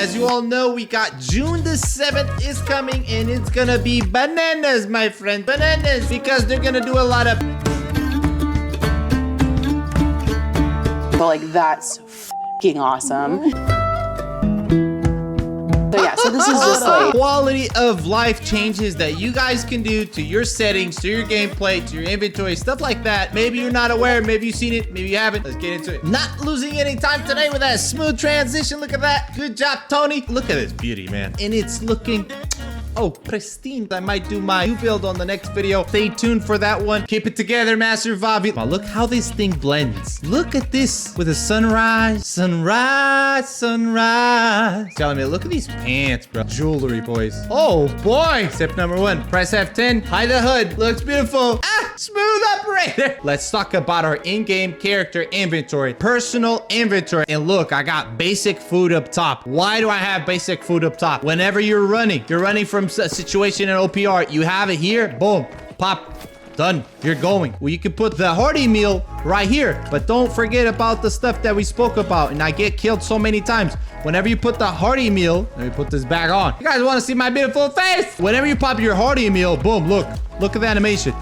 as you all know, we got June the 7th is coming, and it's gonna be bananas, my friend. Bananas, because they're gonna do a lot of... But like, that's f***ing awesome. So yeah, so this is just like quality of life changes that you guys can do to your settings, to your gameplay, to your inventory, stuff like that. Maybe you're not aware, maybe you've seen it, maybe you haven't. Let's get into it. Not losing any time today with that smooth transition. Look at that. Good job, Tony. Look at this beauty, man. And it's looking... oh, pristine. I might do my new build on the next video. Stay tuned for that one. Keep it together, Master Vavi. Wow, look how this thing blends. Look at this with the sunrise, sunrise, sunrise. Telling me, look at these pants, bro. Jewelry, boys. Oh, boy. Step number 1, press F10. Hide the hood. Looks beautiful. Ah, smooth operator. Let's talk about our in-game character inventory, personal inventory. And look, I got basic food up top. Why do I have basic food up top? Whenever you're running from a situation in OPR, you have it here, boom, pop, done, you're going. Well, you can put the hearty meal right here, but don't forget about the stuff that we spoke about, and I get killed so many times. Whenever you put the hearty meal, let me put this back on. You guys want to see my beautiful face? Whenever you pop your hearty meal, boom, look at the animation.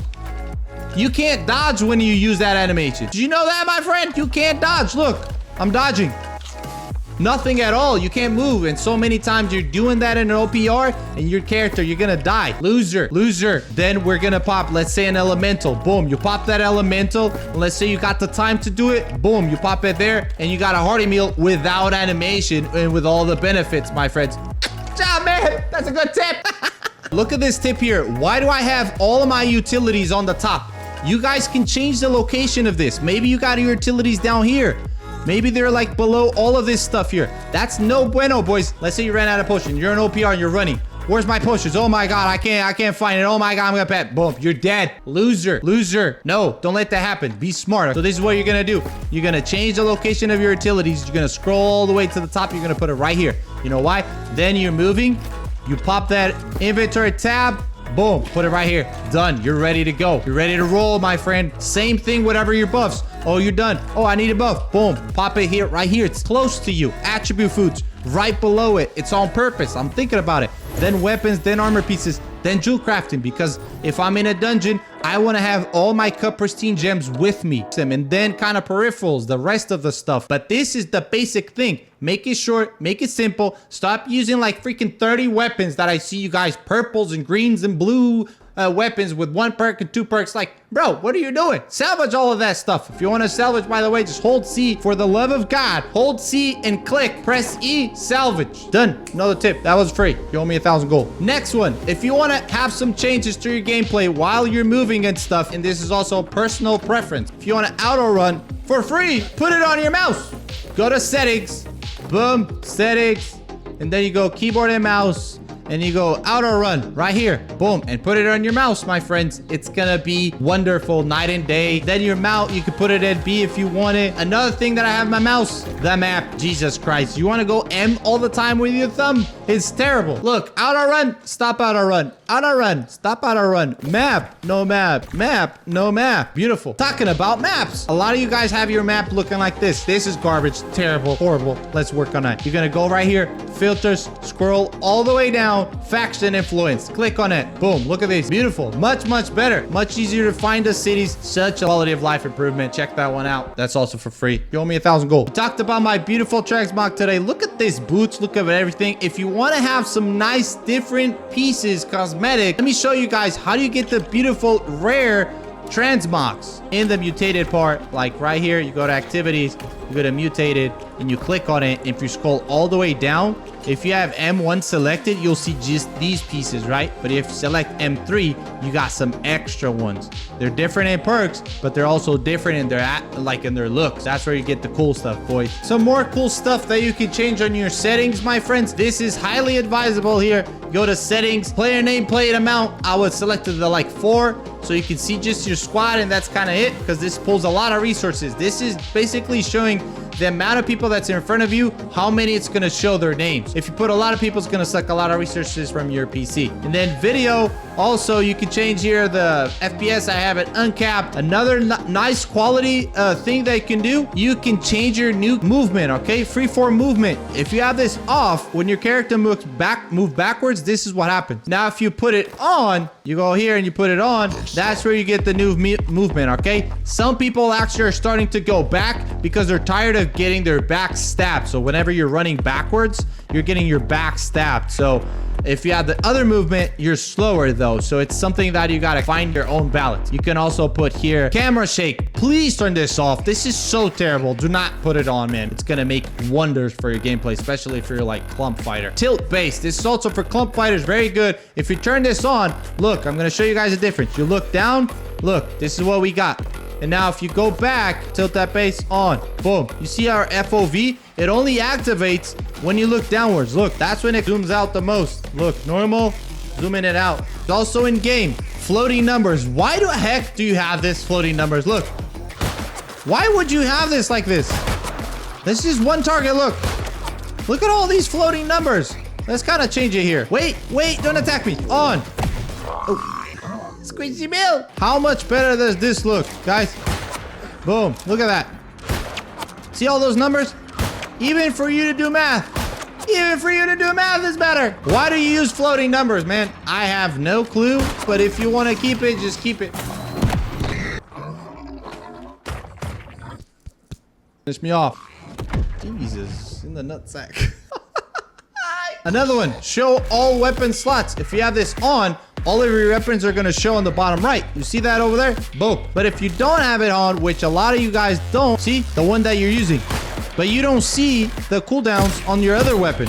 You can't dodge when you use that animation. Did you know that, my friend? You can't dodge. Look, I'm dodging. Nothing at all. You can't move. And so many times you're doing that in an OPR and your character, you're gonna die. Loser. Then we're gonna pop, let's say, an elemental. Boom, you pop that elemental. And let's say you got the time to do it. Boom, you pop it there and you got a hearty meal without animation and with all the benefits, my friends. Good job, man. That's a good tip. Look at this tip here. Why do I have all of my utilities on the top? You guys can change the location of this. Maybe you got your utilities down here. Maybe they're like below all of this stuff here. That's no bueno, boys. Let's say you ran out of potion. You're in OPR and you're running. Where's my potions? Oh my God, I can't find it. Oh my God, I'm gonna pet. Boom, you're dead. Loser. No, don't let that happen. Be smart. So this is what you're gonna do. You're gonna change the location of your utilities. You're gonna scroll all the way to the top. You're gonna put it right here. You know why? Then you're moving. You pop that inventory tab. Boom, put it right here. Done. You're ready to go. You're ready to roll, my friend. Same thing, whatever your buffs. Oh, you're done. Oh, I need a buff. Boom. Pop it here, right here. It's close to you. Attribute foods right below it. It's on purpose. I'm thinking about it. Then weapons, then armor pieces, then jewel crafting. Because if I'm in a dungeon, I want to have all my cut pristine gems with me. And then kind of peripherals, the rest of the stuff. But this is the basic thing. Make it short, make it simple. Stop using like freaking 30 weapons that I see you guys, purples and greens and blue weapons with 1 perk and 2 perks. Like, bro, what are you doing? Salvage all of that stuff. If you want to salvage, by the way, just hold C. For the love of God, hold C and click. Press E, salvage. Done. Another tip. That was free. You owe me 1,000 gold. Next one. If you want to have some changes to your gameplay while you're moving and stuff, and this is also personal preference. If you want to auto run for free, put it on your mouse. Go to settings. Boom. Settings. And then you go keyboard and mouse. And you go auto run right here, boom, and put it on your mouse, my friends. It's gonna be wonderful, night and day. Then your mount, you can put it at B if you want it. Another thing that I have my mouse, the map. Jesus Christ, you want to go M all the time with your thumb? It's terrible. Look, auto run, stop auto run, auto run, stop auto run. Map, no map, map, no map. Beautiful. Talking about maps, a lot of you guys have your map looking like this. This is garbage, terrible, horrible. Let's work on that. You're gonna go right here, filters, scroll all the way down. Faction influence, click on it. Boom, look at this. Beautiful. Much better, much easier to find the cities. Such a quality of life improvement. Check that one out. That's also for free. You owe me 1,000 gold. We talked about my beautiful transmog today. Look at this boots, look at everything. If you want to have some nice different pieces, cosmetic, let me show you guys how do you get the beautiful rare transmogs in the mutated part. Like right here, you go to activities, you go to mutated, and you click on it. If you scroll all the way down, if you have M1 selected, you'll see just these pieces, right? But if you select M3, you got some extra ones. They're different in perks, but they're also different in their looks. That's where you get the cool stuff, boys. Some more cool stuff that you can change on your settings, my friends. This is highly advisable here. Go to settings, player name, player amount. I would select the like 4, so you can see just your squad, and that's kind of it, because this pulls a lot of resources. This is basically showing the amount of people that's in front of you, how many it's gonna show their names. If you put a lot of people, it's gonna suck a lot of resources from your PC. And then video, also you can change here the FPS. I have it uncapped. Another nice quality thing that you can do, you can change your new movement, okay? Freeform movement. If you have this off, when your character moves backwards, this is what happens. Now, if you put it on, you go here and you put it on, that's where you get the new movement, okay? Some people actually are starting to go back because they're tired of getting their back stabbed. So whenever you're running backwards, you're getting your back stabbed. So if you have the other movement, you're slower though. So it's something that you gotta find your own balance. You can also put here camera shake. Please turn this off. This is so terrible. Do not put it on, man. It's gonna make wonders for your gameplay, especially if you're like clump fighter. Tilt base. This is also for clump fighters. Very good. If you turn this on, look, I'm gonna show you guys a difference. You look down, look, this is what we got. And now if you go back, tilt that base on, boom. You see our FOV? It only activates when you look downwards. Look, that's when it zooms out the most. Look, normal, zooming it out. It's also in game, floating numbers. Why the heck do you have this floating numbers? Look, why would you have this like this? This is one target, look. Look at all these floating numbers. Let's kind of change it here. Wait, don't attack me. On. Oh. Squishy Bill. How much better does this look, guys? Boom. Look at that. See all those numbers? Even for you to do math. Even for you to do math is better. Why do you use floating numbers, man? I have no clue, but if you want to keep it, just keep it. Finish me off. Jesus, in the nutsack. Another one, show all weapon slots. If you have this on, all of your weapons are gonna show on the bottom right. You see that over there? Boom. But if you don't have it on, which a lot of you guys don't, see the one that you're using, but you don't see the cooldowns on your other weapon.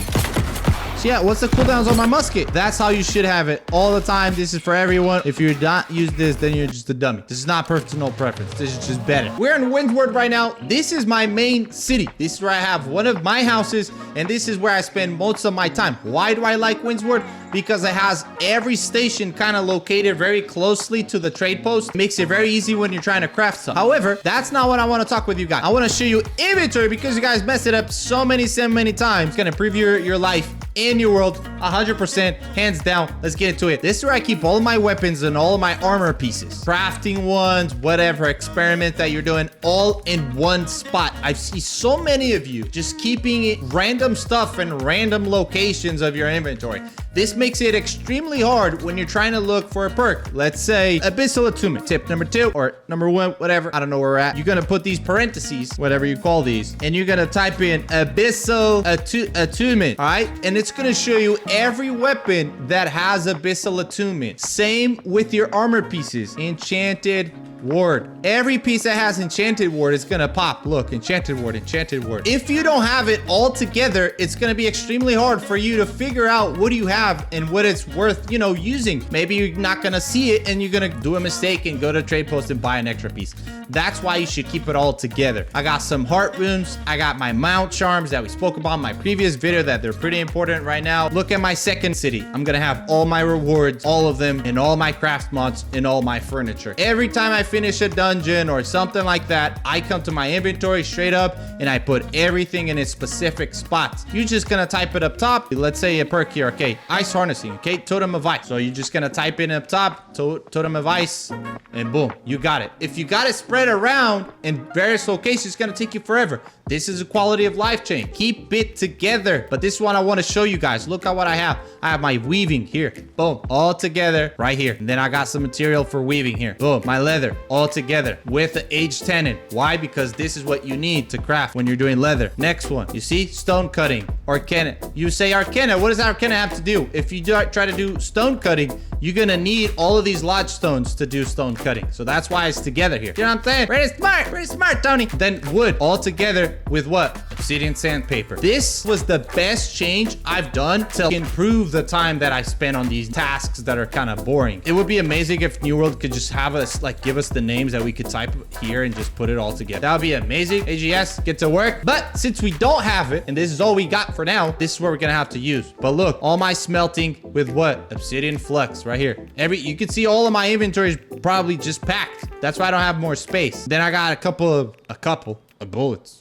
So yeah, what's the cooldowns on my musket? That's how you should have it all the time. This is for everyone. If you're not use this, then you're just a dummy. This is not personal preference. This is just better. We're in Windward right now. This is my main city. This is where I have one of my houses, and this is where I spend most of my time. Why do I like Windward? Because it has every station kind of located very closely to the trade post. Makes it very easy when you're trying to craft something. However, that's not what I want to talk with you guys. I want to show you inventory because you guys mess it up so many times. It's going to improve your life in your world 100%, hands down. Let's get into it. This is where I keep all of my weapons and all of my armor pieces, crafting ones, whatever experiment that you're doing, all in one spot. I see so many of you just keeping it random stuff in random locations of your inventory. This makes it extremely hard when you're trying to look for a perk. Let's say Abyssal Attunement. Tip number 2 or number 1, whatever. I don't know where we're at. You're gonna put these parentheses, whatever you call these, and you're gonna type in Abyssal Attunement, all right? And it's gonna show you every weapon that has Abyssal Attunement. Same with your armor pieces. Enchanted Ward. Every piece that has Enchanted Ward is gonna pop. Look, Enchanted Ward, Enchanted Ward. If you don't have it all together, it's gonna be extremely hard for you to figure out what do you have and what it's worth, you know, using. Maybe you're not gonna see it and you're gonna do a mistake and go to trade post and buy an extra piece. That's why you should keep it all together. I got some heart runes. I got my mount charms that we spoke about in my previous video that they're pretty important right now. Look at my second city. I'm gonna have all my rewards, all of them, and all my craft mods and all my furniture. Every time I finish a dungeon or something like that, I come to my inventory straight up and I put everything in its specific spots. You're just gonna type it up top. Let's say a perk here, okay, ice harnessing, okay, totem of ice. So you're just gonna type in up top, totem of ice, and boom, you got it. If you got it spread around in various locations, it's gonna take you forever. This is a quality of life chain. Keep it together. But this one I want to show you guys. Look at what I have. I have my weaving here. Boom. All together right here. And then I got some material for weaving here. Boom. My leather all together with the aged tenon. Why? Because this is what you need to craft when you're doing leather. Next one. You see? Stone cutting. Arcana. You say Arcana. What does Arcana have to do? If you try to do stone cutting, you're gonna need all of these lodge stones to do stone cutting. So that's why it's together here. You know what I'm saying? Pretty smart, Tony. Then wood all together with what? Obsidian sandpaper. This was the best change I've done to improve the time that I spend on these tasks that are kind of boring. It would be amazing if New World could just have us, like, give us the names that we could type here and just put it all together. That would be amazing. AGS, get to work. But since we don't have it, and this is all we got for now, this is what we're gonna have to use. But look, all my smelting with what? Obsidian flux right here. You can see all of my inventory is probably just packed. That's why I don't have more space. Then I got a couple of bullets.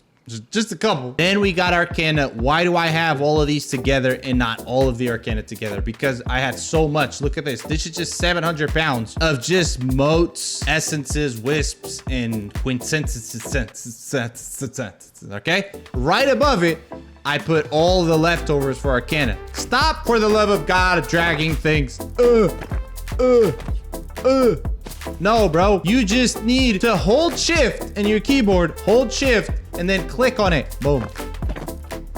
Just a couple. Then we got Arcana. Why do I have all of these together and not all of the Arcana together? Because I had so much. Look at this. This is just 700 pounds of just motes, essences, wisps, and quintessences. Okay? Right above it, I put all the leftovers for Arcana. Stop, for the love of God, dragging things. No, bro. You just need to hold shift in your keyboard. Hold shift and then click on it. Boom.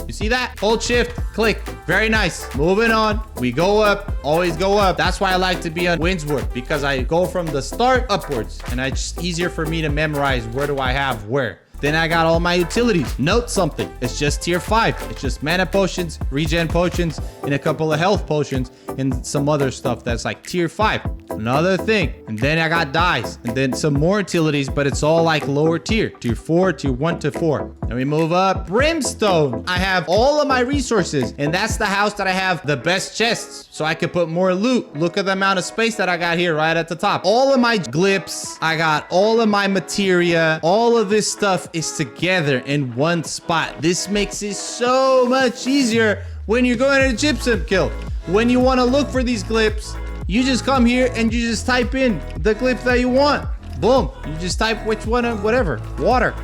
You see that? Hold shift, click. Very nice. Moving on. We go up. Always go up. That's why I like to be on Windswood, because I go from the start upwards. And it's just easier for me to memorize where do I have where. Then I got all my utilities. Note something. It's just tier 5. It's just mana potions, regen potions, and a couple of health potions, and some other stuff that's like tier 5. Another thing. And then I got dyes. And then some more utilities, but it's all like lower tier. Tier 4, tier 1 to 4. Then we move up. Brimstone. I have all of my resources. And that's the house that I have the best chests. So I could put more loot. Look at the amount of space that I got here right at the top. All of my glyphs. I got all of my materia. All of this stuff is together in one spot. This makes it so much easier when you're going to gypsum kill. When you want to look for these glyphs, you just come here and you just type in the glyph that you want. Boom. You just type which one, whatever, water,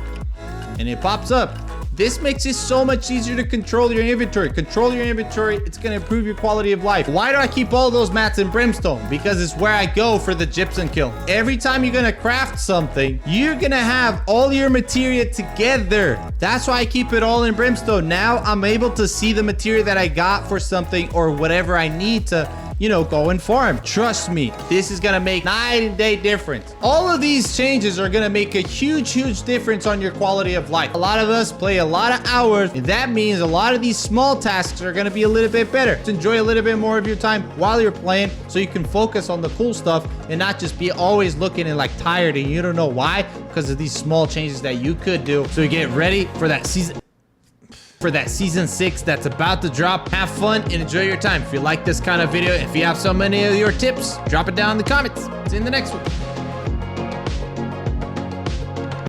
and it pops up. This makes it so much easier to control your inventory. Control your inventory. It's going to improve your quality of life. Why do I keep all those mats in Brimstone? Because it's where I go for the gypsum kill. Every time you're going to craft something, you're going to have all your materia together. That's why I keep it all in Brimstone. Now I'm able to see the materia that I got for something or whatever I need to, you know, go and farm. Trust me, this is gonna make night and day difference. All of these changes are gonna make a huge difference on your quality of life. A lot of us play a lot of hours, and that means a lot of these small tasks are gonna be a little bit better. To enjoy a little bit more of your time while you're playing, so you can focus on the cool stuff and not just be always looking and like tired and you don't know why, because of these small changes that you could do. So you get ready for that season 6 that's about to drop. Have fun and enjoy your time. If you like this kind of video, if you have so many of your tips, drop it down in the comments. See you in the next one.